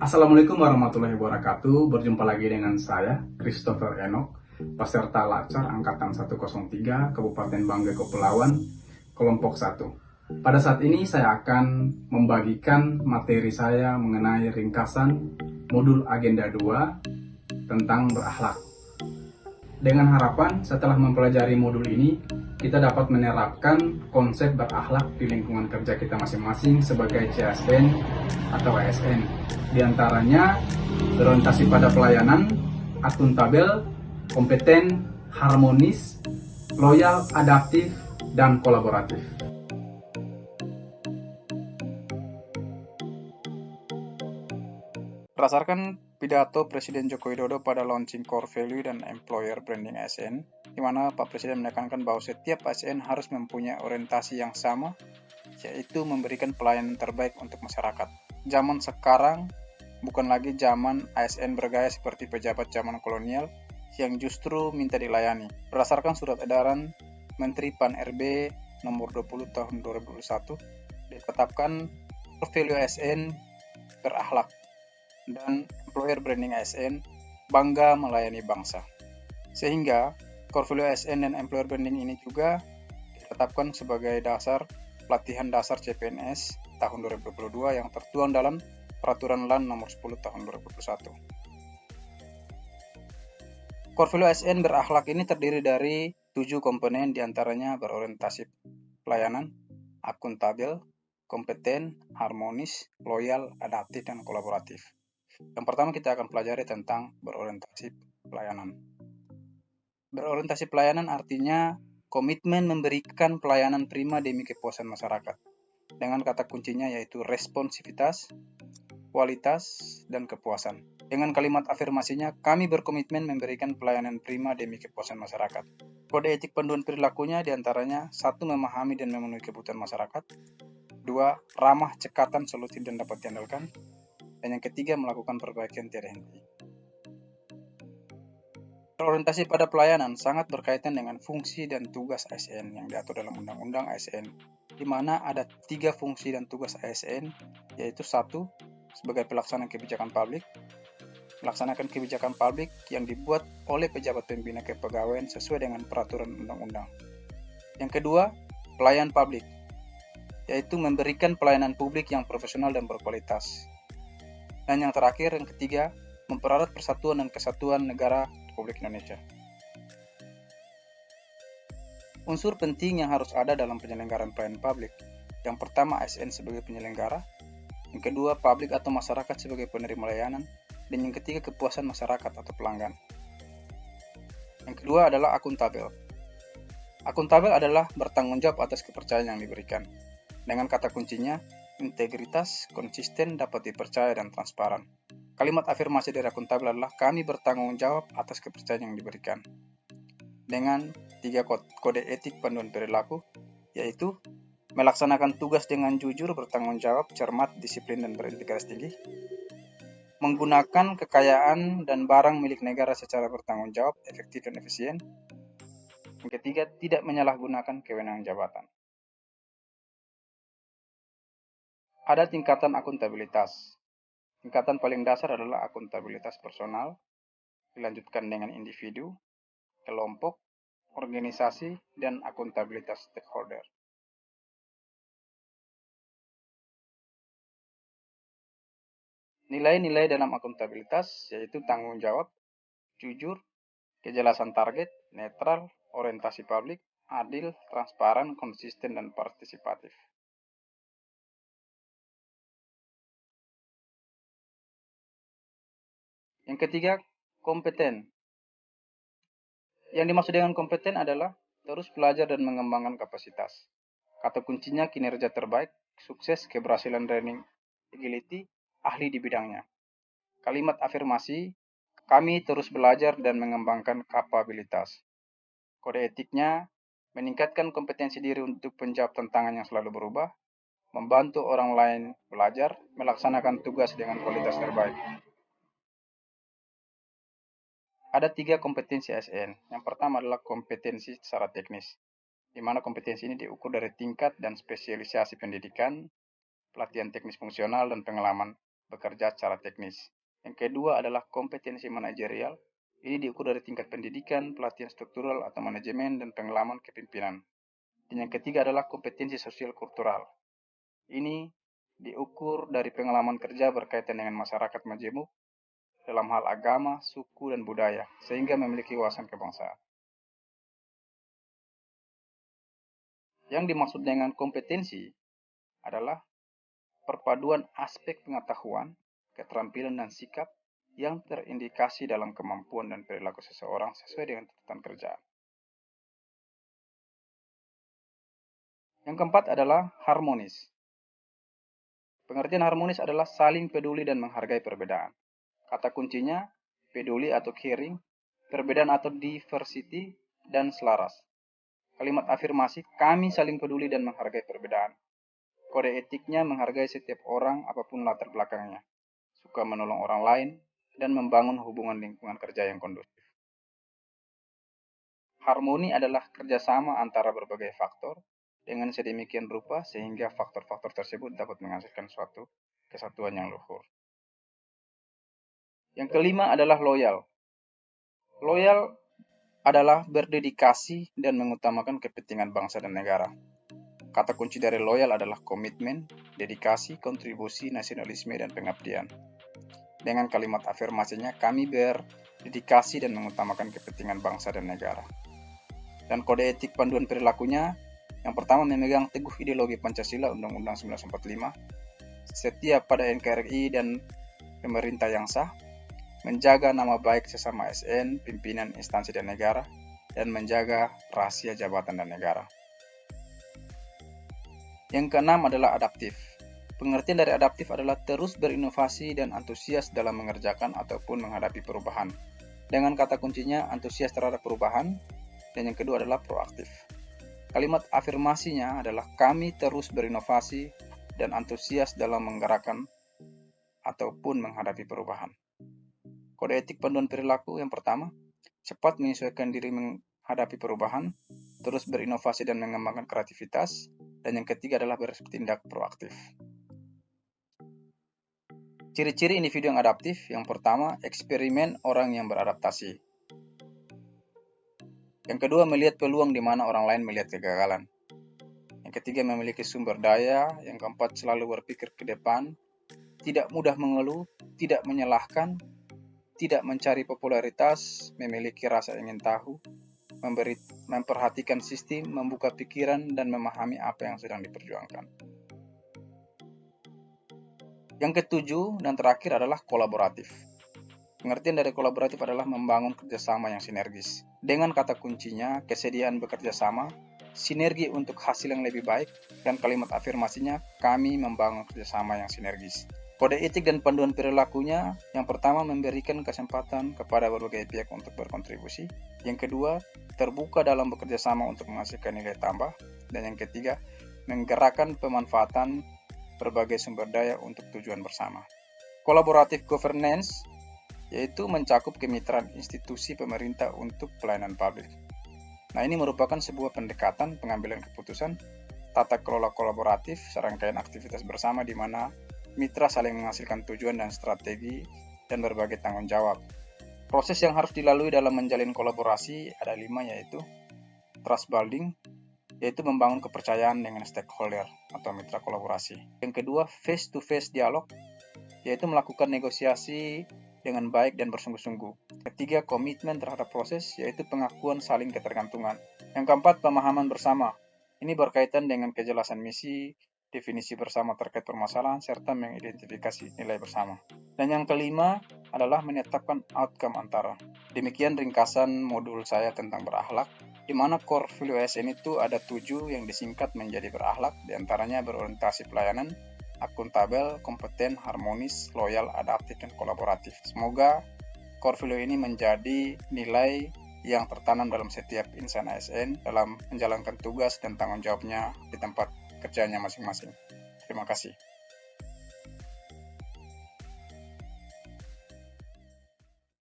Assalamualaikum warahmatullahi wabarakatuh. Berjumpa lagi dengan saya, Christopher Enoch, peserta Lacar Angkatan 103, Kabupaten Banggai Kepulauan, kelompok 1. Pada saat ini saya akan membagikan materi saya mengenai ringkasan modul agenda 2 tentang berakhlak. Dengan harapan setelah mempelajari modul ini, kita dapat menerapkan konsep berakhlak di lingkungan kerja kita masing-masing sebagai CSN atau ASN. Di antaranya berorientasi pada pelayanan, akuntabel, kompeten, harmonis, loyal, adaptif, dan kolaboratif. Berdasarkan pidato Presiden Joko Widodo pada launching Core Value dan Employer Branding ASN, di mana Pak Presiden menekankan bahwa setiap ASN harus mempunyai orientasi yang sama, yaitu memberikan pelayanan terbaik untuk masyarakat. Zaman sekarang bukan lagi zaman ASN bergaya seperti pejabat zaman kolonial yang justru minta dilayani. Berdasarkan surat edaran Menteri Pan-RB nomor 20 tahun 2021, ditetapkan Core Value ASN berakhlak dan Employer Branding ASN bangga melayani bangsa. Sehingga Core Value ASN dan Employer Branding ini juga ditetapkan sebagai dasar pelatihan dasar CPNS tahun 2022 yang tertuang dalam Peraturan LAN nomor 10 tahun 2021. Core Value ASN berakhlak ini terdiri dari 7 komponen, diantaranya berorientasi pelayanan, akuntabel, kompeten, harmonis, loyal, adaptif, dan kolaboratif. Yang pertama kita akan pelajari tentang berorientasi pelayanan. Berorientasi pelayanan artinya komitmen memberikan pelayanan prima demi kepuasan masyarakat. Dengan kata kuncinya yaitu responsivitas, kualitas, dan kepuasan. Dengan kalimat afirmasinya, kami berkomitmen memberikan pelayanan prima demi kepuasan masyarakat. Kode etik panduan perilakunya diantaranya 1. Memahami dan memenuhi kebutuhan masyarakat. 2. Ramah, cekatan, solutif, dan dapat diandalkan. Dan yang ketiga, melakukan perbaikan tiada henti. Berorientasi pada pelayanan sangat berkaitan dengan fungsi dan tugas ASN yang diatur dalam Undang-Undang ASN, di mana ada 3 fungsi dan tugas ASN, yaitu 1. Sebagai pelaksana kebijakan publik, melaksanakan kebijakan publik yang dibuat oleh pejabat pembina kepegawaian sesuai dengan peraturan undang-undang. Yang kedua, pelayan publik, yaitu memberikan pelayanan publik yang profesional dan berkualitas. Dan yang terakhir, yang ketiga, mempererat persatuan dan kesatuan negara Republik Indonesia. Unsur penting yang harus ada dalam penyelenggaraan pelayanan publik. Yang pertama, ASN sebagai penyelenggara. Yang kedua, publik atau masyarakat sebagai penerima layanan. Dan yang ketiga, kepuasan masyarakat atau pelanggan. Yang kedua adalah akuntabel. Akuntabel adalah bertanggung jawab atas kepercayaan yang diberikan. Dengan kata kuncinya, integritas, konsisten, dapat dipercaya, dan transparan. Kalimat afirmasi dari akuntabel adalah kami bertanggung jawab atas kepercayaan yang diberikan. Dengan 3 kode etik panduan perilaku, yaitu melaksanakan tugas dengan jujur, bertanggung jawab, cermat, disiplin, dan berintegritas tinggi. Menggunakan kekayaan dan barang milik negara secara bertanggung jawab, efektif, dan efisien. Yang ketiga, tidak menyalahgunakan kewenangan jabatan. Ada tingkatan akuntabilitas. Tingkatan paling dasar adalah akuntabilitas personal, dilanjutkan dengan individu, kelompok, organisasi, dan akuntabilitas stakeholder. Nilai-nilai dalam akuntabilitas yaitu tanggung jawab, jujur, kejelasan target, netral, orientasi publik, adil, transparan, konsisten, dan partisipatif. Yang ketiga, kompeten. Yang dimaksud dengan kompeten adalah terus belajar dan mengembangkan kapasitas. Kata kuncinya kinerja terbaik, sukses, keberhasilan training, agility, ahli di bidangnya. Kalimat afirmasi, kami terus belajar dan mengembangkan kapabilitas. Kode etiknya, meningkatkan kompetensi diri untuk menjawab tantangan yang selalu berubah, membantu orang lain belajar, melaksanakan tugas dengan kualitas terbaik. Ada 3 kompetensi ASN. Yang pertama adalah kompetensi secara teknis, di mana kompetensi ini diukur dari tingkat dan spesialisasi pendidikan, pelatihan teknis fungsional, dan pengalaman bekerja secara teknis. Yang kedua adalah kompetensi manajerial. Ini diukur dari tingkat pendidikan, pelatihan struktural atau manajemen, dan pengalaman kepemimpinan. Dan yang ketiga adalah kompetensi sosial kultural. Ini diukur dari pengalaman kerja berkaitan dengan masyarakat majemuk dalam hal agama, suku, dan budaya, sehingga memiliki wawasan kebangsaan. Yang dimaksud dengan kompetensi adalah perpaduan aspek pengetahuan, keterampilan, dan sikap yang terindikasi dalam kemampuan dan perilaku seseorang sesuai dengan tuntutan kerjaan. Yang keempat adalah harmonis. Pengertian harmonis adalah saling peduli dan menghargai perbedaan. Kata kuncinya peduli atau caring, perbedaan atau diversity, dan selaras. Kalimat afirmasi, kami saling peduli dan menghargai perbedaan. Kode etiknya menghargai setiap orang apapun latar belakangnya, suka menolong orang lain, dan membangun hubungan lingkungan kerja yang kondusif. Harmoni adalah kerjasama antara berbagai faktor dengan sedemikian rupa sehingga faktor-faktor tersebut dapat menghasilkan suatu kesatuan yang luhur. Yang kelima adalah loyal. Loyal adalah berdedikasi dan mengutamakan kepentingan bangsa dan negara. Kata kunci dari loyal adalah komitmen, dedikasi, kontribusi, nasionalisme, dan pengabdian. Dengan kalimat afirmasinya, kami berdedikasi dan mengutamakan kepentingan bangsa dan negara. Dan kode etik panduan perilakunya, yang pertama memegang teguh ideologi Pancasila Undang-Undang 1945, setia pada NKRI dan pemerintah yang sah, menjaga nama baik sesama ASN, pimpinan instansi dan negara, dan menjaga rahasia jabatan dan negara. Yang keenam adalah adaptif. Pengertian dari adaptif adalah terus berinovasi dan antusias dalam mengerjakan ataupun menghadapi perubahan. Dengan kata kuncinya antusias terhadap perubahan, dan yang kedua adalah proaktif. Kalimat afirmasinya adalah kami terus berinovasi dan antusias dalam menggerakkan ataupun menghadapi perubahan. Kode etik panduan perilaku yang pertama, cepat menyesuaikan diri menghadapi perubahan, terus berinovasi dan mengembangkan kreativitas, dan yang ketiga adalah bertindak proaktif. Ciri-ciri individu yang adaptif, yang pertama, eksperimen orang yang beradaptasi. Yang kedua, melihat peluang di mana orang lain melihat kegagalan. Yang ketiga, memiliki sumber daya. Yang keempat, selalu berpikir ke depan, tidak mudah mengeluh, tidak menyalahkan, tidak mencari popularitas, memiliki rasa ingin tahu, memperhatikan sistem, membuka pikiran, dan memahami apa yang sedang diperjuangkan. Yang ketujuh dan terakhir adalah kolaboratif. Pengertian dari kolaboratif adalah membangun kerjasama yang sinergis. Dengan kata kuncinya, kesediaan bekerja sama, sinergi untuk hasil yang lebih baik, dan kalimat afirmasinya, kami membangun kerjasama yang sinergis. Kode etik dan panduan perilakunya, yang pertama memberikan kesempatan kepada berbagai pihak untuk berkontribusi. Yang kedua, terbuka dalam bekerja sama untuk menghasilkan nilai tambah. Dan yang ketiga, menggerakkan pemanfaatan berbagai sumber daya untuk tujuan bersama. Collaborative governance yaitu mencakup kemitraan institusi pemerintah untuk pelayanan publik. Nah, ini merupakan sebuah pendekatan pengambilan keputusan, tata kelola kolaboratif, serangkaian aktivitas bersama di mana mitra saling menghasilkan tujuan dan strategi dan berbagai tanggung jawab. Proses yang harus dilalui dalam menjalin kolaborasi ada 5, yaitu trust building, yaitu membangun kepercayaan dengan stakeholder atau mitra kolaborasi. Yang kedua, face-to-face dialog, yaitu melakukan negosiasi dengan baik dan bersungguh-sungguh. Ketiga, komitmen terhadap proses, yaitu pengakuan saling ketergantungan. Yang keempat, pemahaman bersama. Ini berkaitan dengan kejelasan misi, definisi bersama terkait permasalahan, serta mengidentifikasi nilai bersama. Dan yang kelima adalah menetapkan outcome antara. Demikian ringkasan modul saya tentang berakhlak, di mana core value ASN itu ada 7 yang disingkat menjadi berakhlak, diantaranya berorientasi pelayanan, akuntabel, kompeten, harmonis, loyal, adaptif, dan kolaboratif. Semoga core value ini menjadi nilai yang tertanam dalam setiap insan ASN dalam menjalankan tugas dan tanggung jawabnya di tempat kerjanya masing-masing. Terima kasih.